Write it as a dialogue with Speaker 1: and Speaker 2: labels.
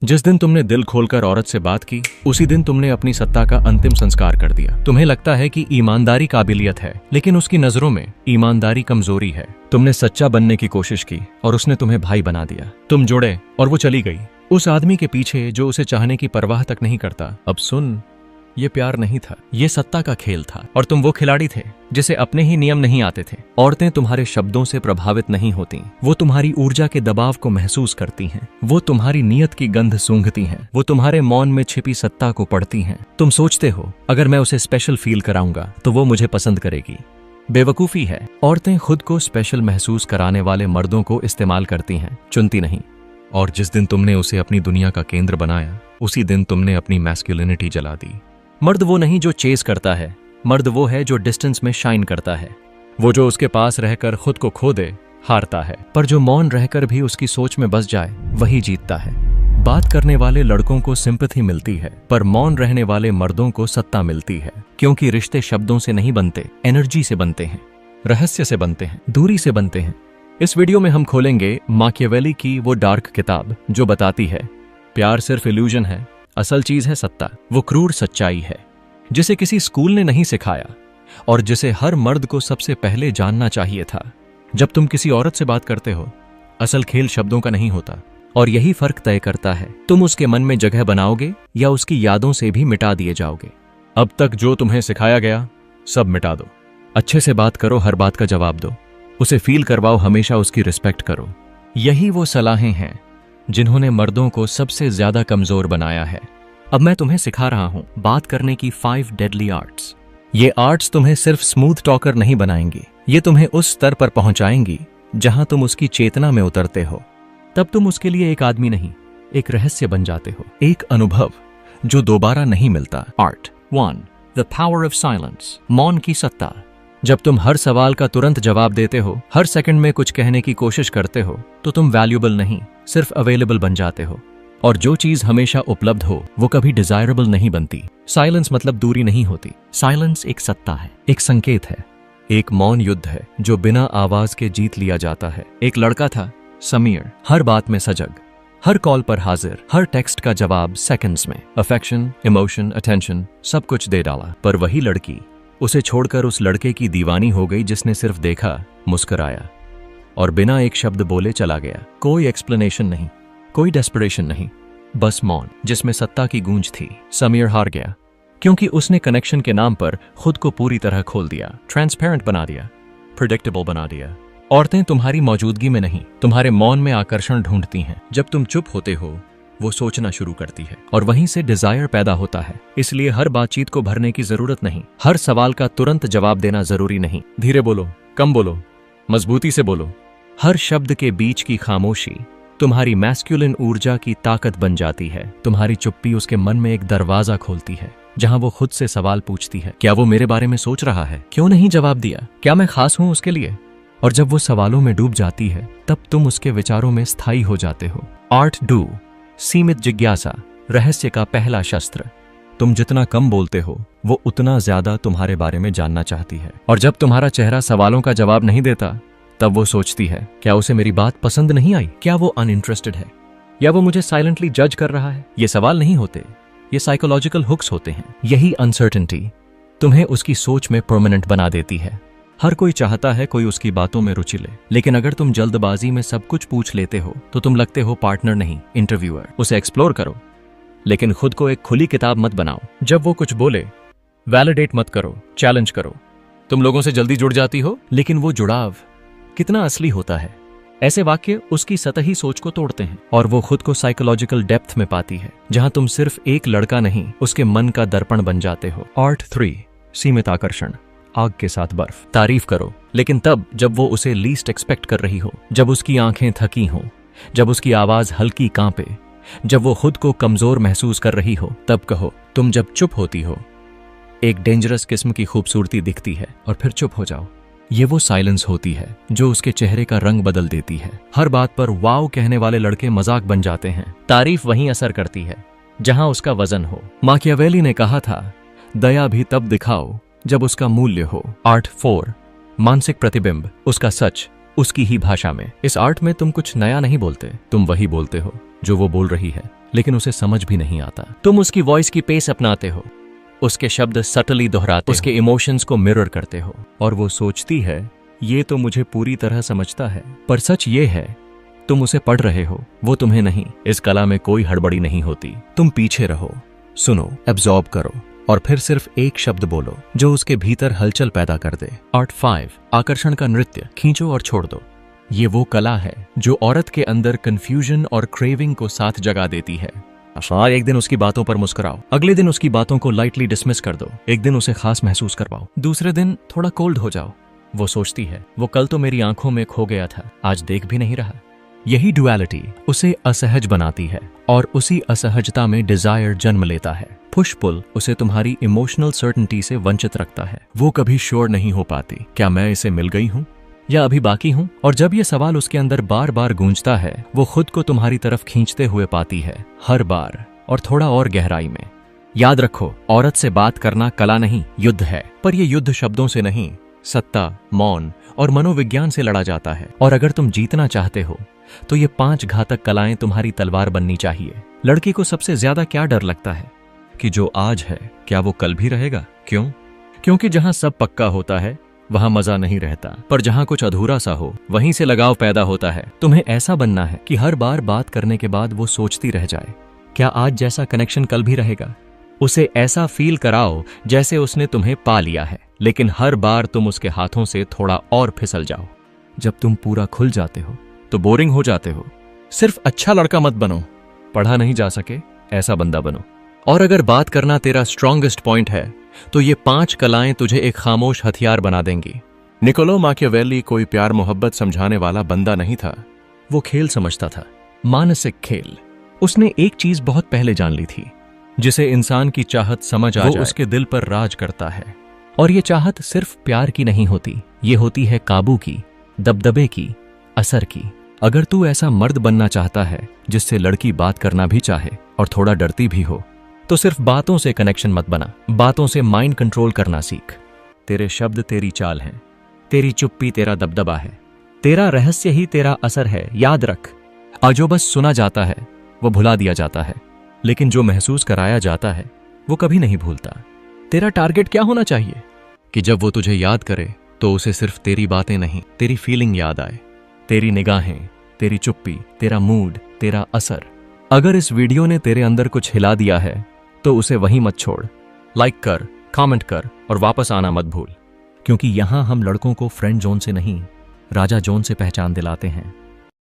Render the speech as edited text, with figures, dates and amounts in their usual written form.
Speaker 1: जिस दिन तुमने दिल खोलकर औरत से बात की, उसी दिन तुमने अपनी सत्ता का अंतिम संस्कार कर दिया। तुम्हें लगता है कि ईमानदारी काबिलियत है, लेकिन उसकी नजरों में ईमानदारी कमजोरी है। तुमने सच्चा बनने की कोशिश की और उसने तुम्हें भाई बना दिया। तुम जुड़े और वो चली गई उस आदमी के पीछे जो उसे चाहने की परवाह तक नहीं करता। अब सुन, ये प्यार नहीं था, ये सत्ता का खेल था। और तुम वो खिलाड़ी थे जिसे अपने ही नियम नहीं आते थे। औरतें तुम्हारे शब्दों से प्रभावित नहीं होती, वो तुम्हारी ऊर्जा के दबाव को महसूस करती हैं। वो तुम्हारी नियत की गंध सूंघती हैं। वो तुम्हारे मौन में छिपी सत्ता को पढ़ती हैं। तुम सोचते हो, अगर मैं उसे स्पेशल फील कराऊंगा तो वो मुझे पसंद करेगी। बेवकूफी है। औरतें खुद को स्पेशल महसूस कराने वाले मर्दों को इस्तेमाल करती हैं, चुनती नहीं। और जिस दिन तुमने उसे अपनी दुनिया का केंद्र बनाया, उसी दिन तुमने अपनी मैस्कुलिनिटी जला दी। मर्द वो नहीं जो चेस करता है, मर्द वो है जो डिस्टेंस में शाइन करता है। वो जो उसके पास रहकर खुद को खो दे, हारता है। पर जो मौन रहकर भी उसकी सोच में बस जाए, वही जीतता है। बात करने वाले लड़कों को सिंपैथी मिलती है, पर मौन रहने वाले मर्दों को सत्ता मिलती है। क्योंकि रिश्ते शब्दों से नहीं बनते, एनर्जी से बनते हैं, रहस्य से बनते हैं, दूरी से बनते हैं। इस वीडियो में हम खोलेंगे माकियावेली की वो डार्क किताब जो बताती है प्यार सिर्फ इल्यूजन है, असल चीज है सत्ता। वो क्रूर सच्चाई है जिसे किसी स्कूल ने नहीं सिखाया और जिसे हर मर्द को सबसे पहले जानना चाहिए था। जब तुम किसी औरत से बात करते हो, असल खेल शब्दों का नहीं होता, और यही फर्क तय करता है तुम उसके मन में जगह बनाओगे या उसकी यादों से भी मिटा दिए जाओगे। अब तक जो तुम्हें सिखाया गया सब मिटा दो। अच्छे से बात करो, हर बात का जवाब दो, उसे फील करवाओ, हमेशा उसकी रिस्पेक्ट करो। यही वो सलाहें हैं जिन्होंने मर्दों को सबसे ज्यादा कमजोर बनाया है। अब मैं तुम्हें सिखा रहा हूं बात करने की 5 डेडली आर्ट्स। ये आर्ट्स तुम्हें सिर्फ स्मूथ टॉकर नहीं बनाएंगी, ये तुम्हें उस स्तर पर पहुंचाएंगी जहां तुम उसकी चेतना में उतरते हो। तब तुम उसके लिए एक आदमी नहीं, एक रहस्य बन जाते हो, एक अनुभव जो दोबारा नहीं मिलता। Art 1, the power of silence, मौन की सत्ता। जब तुम हर सवाल का तुरंत जवाब देते हो, हर सेकंड में कुछ कहने की कोशिश करते हो, तो तुम वैल्यूएबल नहीं, सिर्फ अवेलेबल बन जाते हो। और जो चीज हमेशा उपलब्ध हो, वो कभी डिजायरेबल नहीं बनती। साइलेंस मतलब दूरी नहीं होती। साइलेंस एक सत्ता है, एक संकेत है, एक मौन युद्ध है जो बिना आवाज के जीत लिया जाता है। एक लड़का था, समीर, हर बात में सजग, हर कॉल पर हाजिर, हर टेक्स्ट का जवाब सेकंड्स में। अफेक्शन, इमोशन, अटेंशन सब कुछ दे डाला। पर वही लड़की उसे छोड़कर उस लड़के की दीवानी हो गई जिसने सिर्फ देखा, मुस्कुराया और बिना एक शब्द बोले चला गया। कोई एक्सप्लेनेशन नहीं, कोई डेस्परेशन नहीं, बस मौन जिसमें सत्ता की गूंज थी। समीर हार गया क्योंकि उसने कनेक्शन के नाम पर खुद को पूरी तरह खोल दिया, ट्रांसपेरेंट बना दिया, प्रेडिक्टेबल बना दिया। औरतें तुम्हारी मौजूदगी में नहीं, तुम्हारे मौन में आकर्षण ढूंढती हैं। जब तुम चुप होते हो, वो सोचना शुरू करती है और वहीं से डिजायर पैदा होता है। इसलिए हर बातचीत को भरने की जरूरत नहीं, हर सवाल का तुरंत जवाब देना जरूरी नहीं। धीरे बोलो, कम बोलो, मजबूती से बोलो। हर शब्द के बीच की खामोशी तुम्हारी मैस्कुलिन ऊर्जा की ताकत बन जाती है। तुम्हारी चुप्पी उसके मन में एक दरवाजा खोलती है जहां वो खुद से सवाल पूछती है, क्या वो मेरे बारे में सोच रहा है? क्यों नहीं जवाब दिया? क्या मैं खास हूं उसके लिए? और जब वो सवालों में डूब जाती है, तब तुम उसके विचारों में स्थायी हो जाते हो। आर्ट 2, सीमित जिज्ञासा, रहस्य का पहला शस्त्र। तुम जितना कम बोलते हो, वो उतना ज्यादा तुम्हारे बारे में जानना चाहती है। और जब तुम्हारा चेहरा सवालों का जवाब नहीं देता, तब वो सोचती है, क्या उसे मेरी बात पसंद नहीं आई? क्या वो अनइंटरेस्टेड है? या वो मुझे साइलेंटली जज कर रहा है? ये सवाल नहीं होते, ये साइकोलॉजिकल हुक्स होते हैं। यही अनसर्टेनिटी तुम्हें उसकी सोच में परमानेंट बना देती है। हर कोई चाहता है कोई उसकी बातों में रुचि ले, लेकिन अगर तुम जल्दबाजी में सब कुछ पूछ लेते हो, तो तुम लगते हो पार्टनर नहीं, इंटरव्यूअर। उसे एक्सप्लोर करो, लेकिन खुद को एक खुली किताब मत बनाओ। जब वो कुछ बोले, वैलिडेट मत करो, चैलेंज करो। तुम लोगों से जल्दी जुड़ जाती हो, लेकिन वो जुड़ाव कितना असली होता है? ऐसे वाक्य उसकी सतही सोच को तोड़ते हैं और वो खुद को साइकोलॉजिकल डेप्थ में पाती है, जहां तुम सिर्फ एक लड़का नहीं, उसके मन का दर्पण बन जाते हो। आर्ट 3, सीमित आकर्षण, आग के साथ बर्फ। तारीफ करो, लेकिन तब जब वो उसे लीस्ट एक्सपेक्ट कर रही हो, जब उसकी आंखें थकी हों, जब उसकी आवाज हल्की कांपे, जब वो खुद को कमजोर महसूस कर रही हो, तब कहो। तुम जब चुप होती हो, एक डेंजरस किस्म की खूबसूरती दिखती है और फिर चुप हो जाओ। ये वो साइलेंस होती है जो उसके चेहरे का रंग बदल देती है। हर बात पर वाव कहने वाले लड़के मजाक बन जाते हैं। तारीफ वहीं असर करती है जहां उसका वजन हो। माकियावेली ने कहा था, दया भी तब दिखाओ जब उसका मूल्य हो। आर्ट 4, मानसिक प्रतिबिंब, उसका सच उसकी ही भाषा में। इस आर्ट में तुम कुछ नया नहीं बोलते, तुम वही बोलते हो जो वो बोल रही है। लेकिन उसे समझ भी नहीं आता। तुम उसकी वॉइस की पेस अपनाते हो, उसके शब्द सटली दोहराते, उसके इमोशंस को मिरर करते हो, और वो सोचती है ये तो मुझे पूरी तरह समझता है। पर सच ये है तुम उसे पढ़ रहे हो, वो तुम्हें नहीं। इस कला में कोई हड़बड़ी नहीं होती। तुम पीछे रहो, सुनो, एब्जॉर्ब करो, और फिर सिर्फ एक शब्द बोलो जो उसके भीतर हलचल पैदा कर दे। आर्ट 5, आकर्षण का नृत्य। खींचो और छोड़ दो। ये वो कला है जो औरत के अंदर कंफ्यूजन और क्रेविंग को साथ जगा देती है। एक दिन उसकी बातों पर मुस्कुराओ, अगले दिन उसकी बातों को लाइटली डिसमिस कर दो, एक दिन उसे खास महसूस करवाओ, दूसरे दिन थोड़ा कोल्ड हो जाओ। वो सोचती है वो कल तो मेरी आंखों में खो गया था, आज देख भी नहीं रहा। यही डुअलिटी उसे असहज बनाती है और उसी असहजता में डिजायर जन्म लेता है। पुश पुल उसे तुम्हारी इमोशनल सर्टेनिटी से वंचित रखता है। वो कभी श्योर नहीं हो पाती, क्या मैं इसे मिल गई हूँ या अभी बाकी हूँ? और जब ये सवाल उसके अंदर बार बार गूंजता है, वो खुद को तुम्हारी तरफ खींचते हुए पाती है, हर बार और थोड़ा और गहराई में। याद रखो, औरत से बात करना कला नहीं, युद्ध है। पर यह युद्ध शब्दों से नहीं, सत्ता, मौन और मनोविज्ञान से लड़ा जाता है। और अगर तुम जीतना चाहते हो तो ये 5 घातक कलाएं तुम्हारी तलवार बननी चाहिए। लड़की को सबसे ज्यादा क्या डर लगता है कि जो आज है क्या वो कल भी रहेगा? क्यों? क्योंकि जहां सब पक्का होता है वहां मजा नहीं रहता, पर जहां कुछ अधूरा सा हो वहीं से लगाव पैदा होता है। तुम्हें ऐसा बनना है कि हर बार बात करने के बाद वो सोचती रह जाए, क्या आज जैसा कनेक्शन कल भी रहेगा? उसे ऐसा फील कराओ जैसे उसने तुम्हें पा लिया है, लेकिन हर बार तुम उसके हाथों से थोड़ा और फिसल जाओ। जब तुम पूरा खुल जाते हो तो बोरिंग हो जाते हो। सिर्फ अच्छा लड़का मत बनो, पढ़ा नहीं जा सके ऐसा बंदा बनो। और अगर बात करना तेरा स्ट्रॉन्गेस्ट पॉइंट है तो ये 5 कलाएं तुझे एक खामोश हथियार बना देंगी। निकोलो माकियावेली कोई प्यार मोहब्बत समझाने वाला बंदा नहीं था, वो खेल समझता था, मानसिक खेल। उसने एक चीज बहुत पहले जान ली थी, जिसे इंसान की चाहत समझ आ जाए उसके दिल पर राज करता है। और ये चाहत सिर्फ प्यार की नहीं होती, ये होती है काबू की, दबदबे की, असर की। अगर तू ऐसा मर्द बनना चाहता है जिससे लड़की बात करना भी चाहे और थोड़ा डरती भी हो, तो सिर्फ बातों से कनेक्शन मत बना, बातों से माइंड कंट्रोल करना सीख। तेरे शब्द तेरी चाल हैं, तेरी चुप्पी तेरा दबदबा है, तेरा रहस्य ही तेरा असर है। याद रख, जो बस सुना जाता है वो भुला दिया जाता है, लेकिन जो महसूस कराया जाता है वो कभी नहीं भूलता। तेरा टारगेट क्या होना चाहिए कि जब वो तुझे याद करे तो उसे सिर्फ तेरी बातें नहीं, तेरी फीलिंग याद आए, तेरी निगाहें, तेरी चुप्पी, तेरा मूड, तेरा असर। अगर इस वीडियो ने तेरे अंदर कुछ हिला दिया है तो उसे वहीं मत छोड़। लाइक कर, कमेंट कर और वापस आना मत भूल, क्योंकि यहां हम लड़कों को फ्रेंड जोन से नहीं, राजा जोन से पहचान दिलाते हैं।